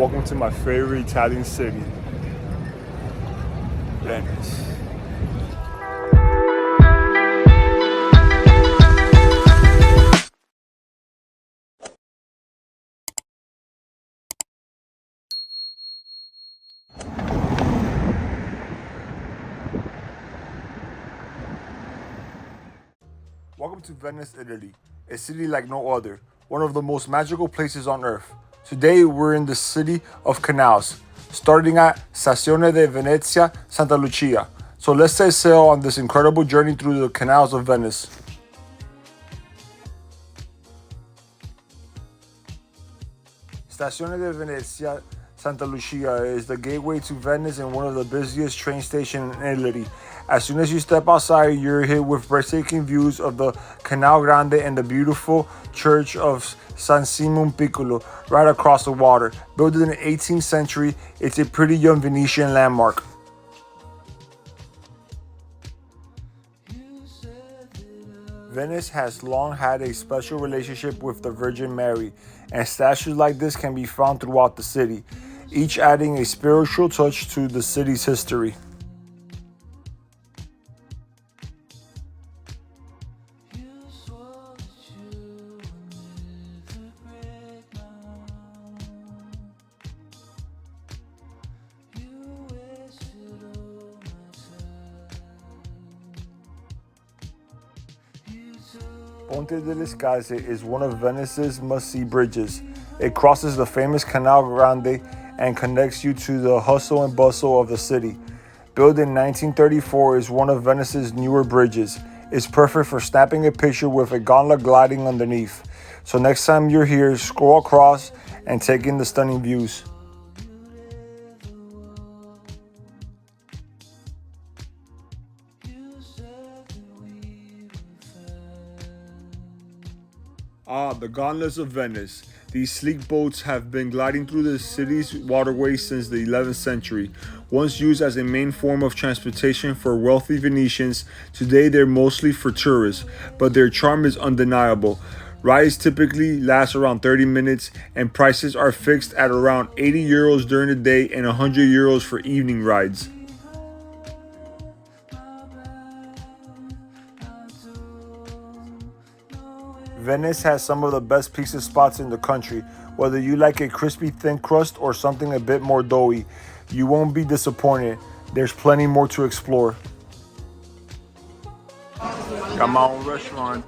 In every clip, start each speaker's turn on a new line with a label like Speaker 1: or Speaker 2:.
Speaker 1: Welcome to my favorite Italian city, Venice. Welcome to Venice, Italy, a city like no other, one of the most magical places on earth. Today we're in the city of canals, starting at Stazione di Venezia, Santa Lucia. So let's set sail on this incredible journey through the canals of Venice. Stazione di Venezia, Santa Lucia is the gateway to Venice and one of the busiest train stations in Italy. As soon as you step outside, you're hit with breathtaking views of the Canal Grande and the beautiful church of San Simeon Piccolo right across the water. Built in the 18th century, it's a pretty young Venetian landmark. Venice has long had a special relationship with the Virgin Mary, and statues like this can be found throughout the city, each adding a spiritual touch to the city's history. Ponte di Scalzi is one of Venice's must-see bridges. It crosses the famous Canal Grande and connects you to the hustle and bustle of the city. Built in 1934, is one of Venice's newer bridges. It's perfect for snapping a picture with a gondola gliding underneath. So next time you're here, scroll across and take in the stunning views. The gondolas of Venice. These sleek boats have been gliding through the city's waterways since the 11th century. Once used as a main form of transportation for wealthy Venetians, today they're mostly for tourists, but their charm is undeniable. Rides typically last around 30 minutes, and prices are fixed at around 80 euros during the day and 100 euros for evening rides. Venice has some of the best pizza spots in the country. Whether you like a crispy thin crust or something a bit more doughy, you won't be disappointed. There's plenty more to explore. Got my own restaurant.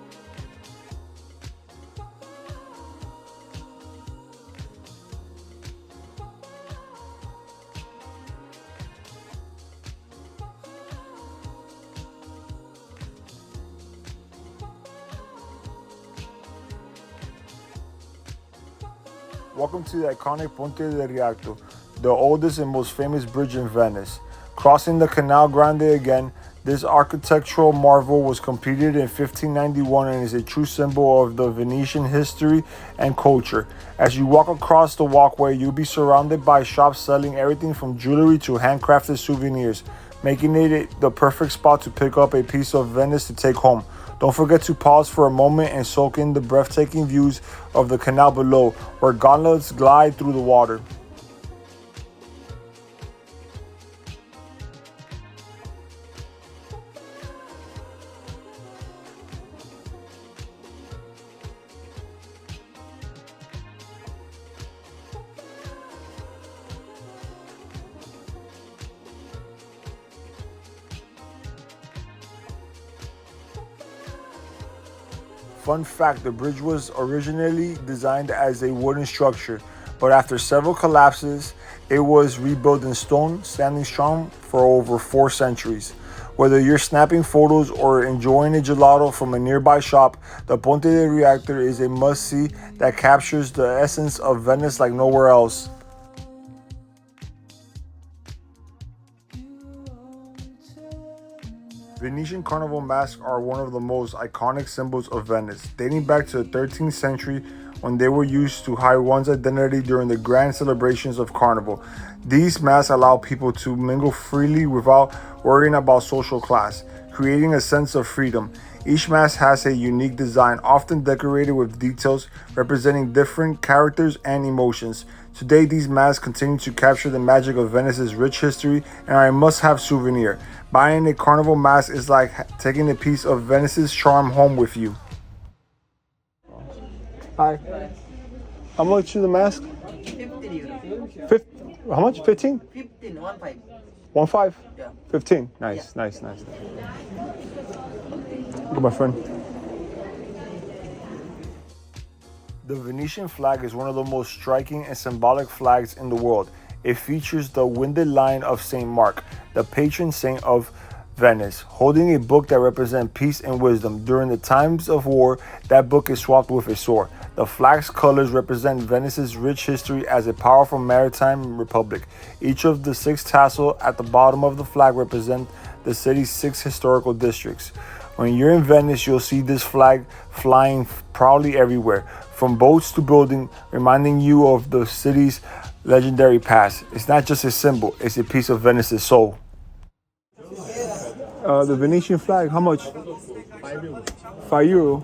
Speaker 1: Welcome to the iconic Ponte di Rialto, the oldest and most famous bridge in Venice. Crossing the Canal Grande again, this architectural marvel was completed in 1591 and is a true symbol of the Venetian history and culture. As you walk across the walkway, you'll be surrounded by shops selling everything from jewelry to handcrafted souvenirs, making it the perfect spot to pick up a piece of Venice to take home. Don't forget to pause for a moment and soak in the breathtaking views of the canal below, where gondolas glide through the water. Fun fact, the bridge was originally designed as a wooden structure, but after several collapses, it was rebuilt in stone, standing strong for over 4 centuries. Whether you're snapping photos or enjoying a gelato from a nearby shop, the Ponte di Rialto is a must-see that captures the essence of Venice like nowhere else. Venetian carnival masks are one of the most iconic symbols of Venice, dating back to the 13th century when they were used to hide one's identity during the grand celebrations of Carnival. These masks allow people to mingle freely without worrying about social class, creating a sense of freedom. Each mask has a unique design, often decorated with details representing different characters and emotions. Today, these masks continue to capture the magic of Venice's rich history and are a must-have souvenir. Buying a carnival mask is like taking a piece of Venice's charm home with you. Hi. How much is the mask?
Speaker 2: 15 euro.
Speaker 1: How much? 15?
Speaker 2: 15, 1 5.
Speaker 1: 1 5?
Speaker 2: Yeah.
Speaker 1: 15. Nice. Look at my friend. The Venetian flag is one of the most striking and symbolic flags in the world. It features the winged lion of St. Mark, the patron saint of Venice, holding a book that represents peace and wisdom. During the times of war, that book is swapped with a sword. The flag's colors represent Venice's rich history as a powerful maritime republic. Each of the 6 tassels at the bottom of the flag represent the city's 6 historical districts. When you're in Venice, you'll see this flag flying proudly everywhere, from boats to buildings, reminding you of the city's legendary past. It's not just a symbol, it's a piece of Venice's soul. The Venetian flag, how much?
Speaker 3: 5 euro.
Speaker 1: 5 euro.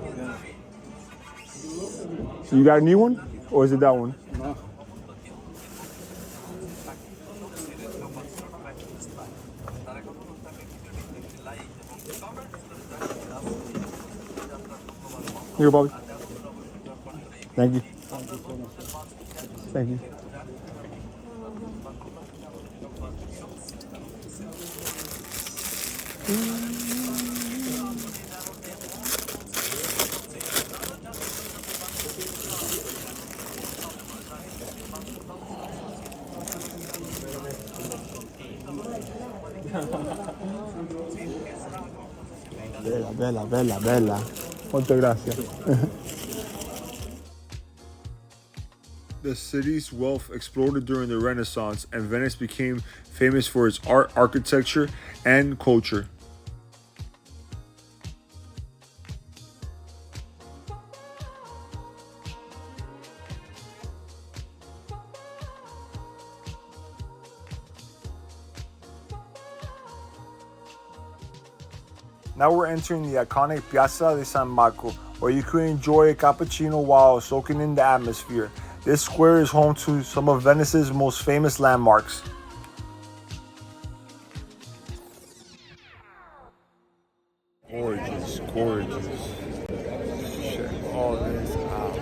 Speaker 1: You got a new one? Or is it that one?
Speaker 3: No.
Speaker 1: Here, Bobby. Thank you. Thank you. Bella. Muchas gracias. The city's wealth exploded during the Renaissance, and Venice became famous for its art, architecture, and culture. Now we're entering the iconic Piazza di San Marco, where you can enjoy a cappuccino while soaking in the atmosphere. This square is home to some of Venice's most famous landmarks. Gorgeous. Check all this out.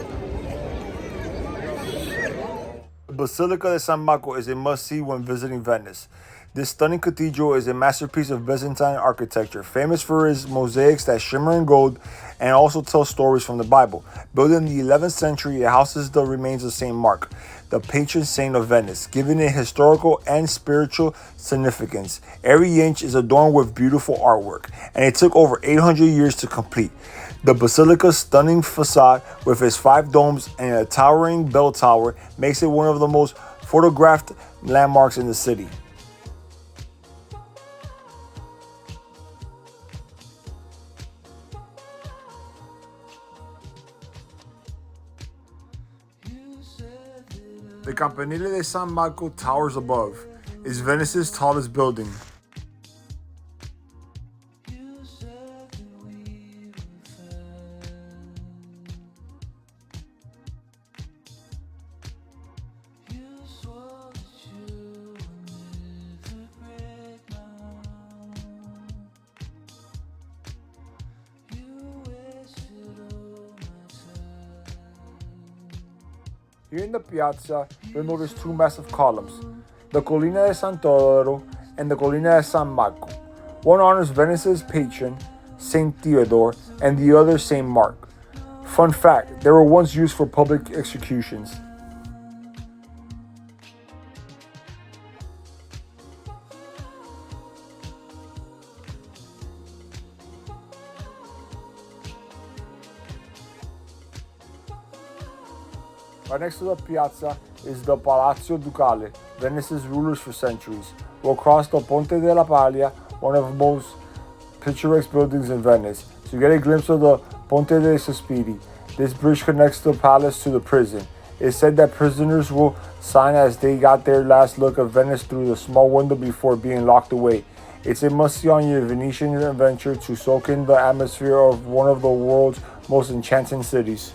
Speaker 1: The Basilica di San Marco is a must-see when visiting Venice. This stunning cathedral is a masterpiece of Byzantine architecture, famous for its mosaics that shimmer in gold and also tell stories from the Bible. Built in the 11th century, it houses the remains of St. Mark, the patron saint of Venice, giving it historical and spiritual significance. Every inch is adorned with beautiful artwork, and it took over 800 years to complete. The basilica's stunning facade, with its 5 domes and a towering bell tower, makes it one of the most photographed landmarks in the city. The Campanile de San Marco towers above. It's Venice's tallest building. Here in the piazza, you'll notice 2 massive columns, the Colonna de Todaro and the Colonna de San Marco. One honors Venice's patron, Saint Theodore, and the other Saint Mark. Fun fact, they were once used for public executions. Right next to the piazza is the Palazzo Ducale, Venice's rulers for centuries. We'll cross the Ponte della Paglia, one of the most picturesque buildings in Venice, to get a glimpse of the Ponte dei Sospiri. This bridge connects the palace to the prison. It's said that prisoners will sign as they got their last look of Venice through the small window before being locked away. It's a must-see on your Venetian adventure to soak in the atmosphere of one of the world's most enchanting cities.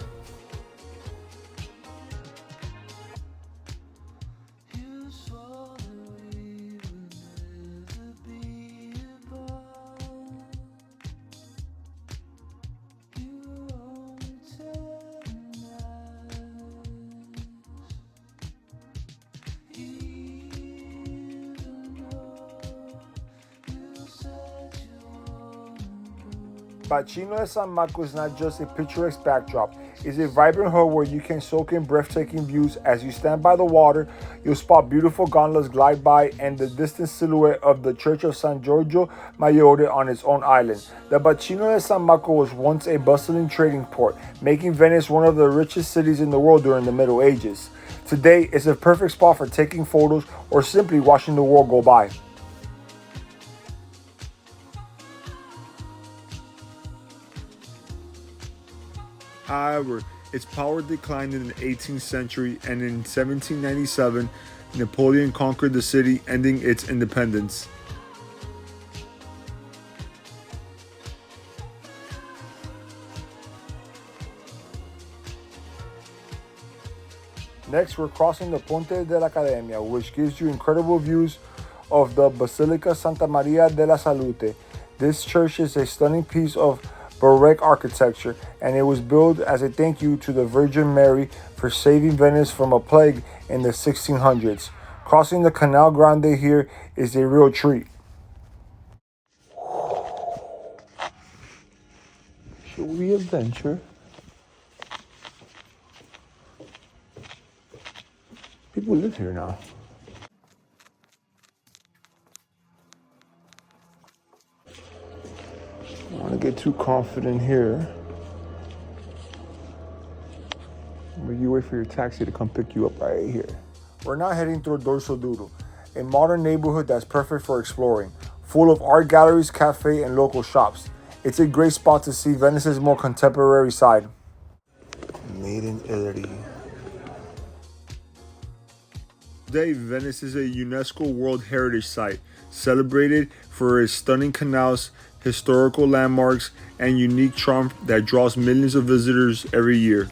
Speaker 1: Bacino de San Marco is not just a picturesque backdrop, it's a vibrant hub where you can soak in breathtaking views. As you stand by the water, you'll spot beautiful gondolas glide by and the distant silhouette of the Church of San Giorgio Maggiore on its own island. The Bacino de San Marco was once a bustling trading port, making Venice one of the richest cities in the world during the Middle Ages. Today, it's a perfect spot for taking photos or simply watching the world go by. However, its power declined in the 18th century, and in 1797, Napoleon conquered the city, ending its independence. Next, we're crossing the Ponte dell'Accademia, which gives you incredible views of the Basilica Santa Maria della Salute. This church is a stunning piece of Baroque architecture, and it was built as a thank you to the Virgin Mary for saving Venice from a plague in the 1600s. Crossing the Canal Grande here is a real treat. Should we adventure? People live here now. I don't want to get too confident here. But you wait for your taxi to come pick you up right here. We're now heading through Dorso Duro, a modern neighborhood that's perfect for exploring, full of art galleries, cafe, and local shops. It's a great spot to see Venice's more contemporary side. Made in Italy. Today, Venice is a UNESCO World Heritage Site, celebrated for its stunning canals, historical landmarks, and unique charm that draws millions of visitors every year.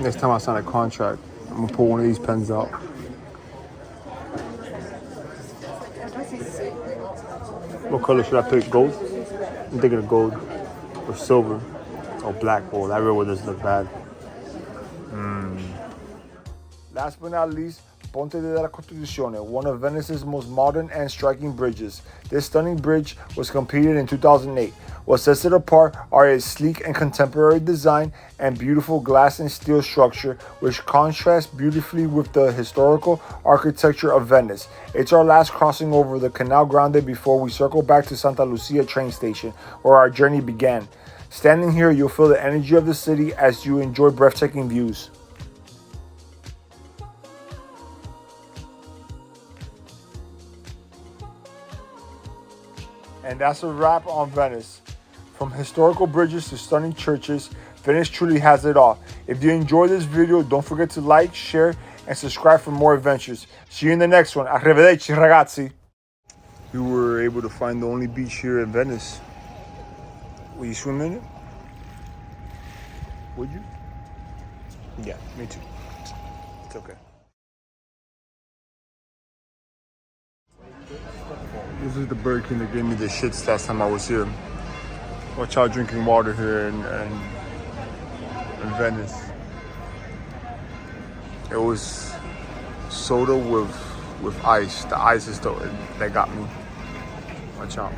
Speaker 1: Next time I sign a contract, I'm gonna pull one of these pens out. What color should I pick? Gold? I'm thinking of gold or silver or black. Oh, that real one doesn't look bad. Last but not least, Ponte della Costituzione, one of Venice's most modern and striking bridges. This stunning bridge was completed in 2008. What sets it apart are its sleek and contemporary design and beautiful glass and steel structure, which contrasts beautifully with the historical architecture of Venice. It's our last crossing over the Canal Grande before we circle back to Santa Lucia train station, where our journey began. Standing here, you'll feel the energy of the city as you enjoy breathtaking views. And that's a wrap on Venice. From historical bridges to stunning churches, Venice truly has it all. If you enjoyed this video, don't forget to like, share, and subscribe for more adventures. See you in the next one. Arrivederci, ragazzi. We were able to find the only beach here in Venice. Will you swim in it? Would you? Yeah, me too. It's okay. This is the Burger King that gave me the shits last time I was here. Watch out drinking water here in Venice. It was soda with ice. The ice is that got me. Watch out.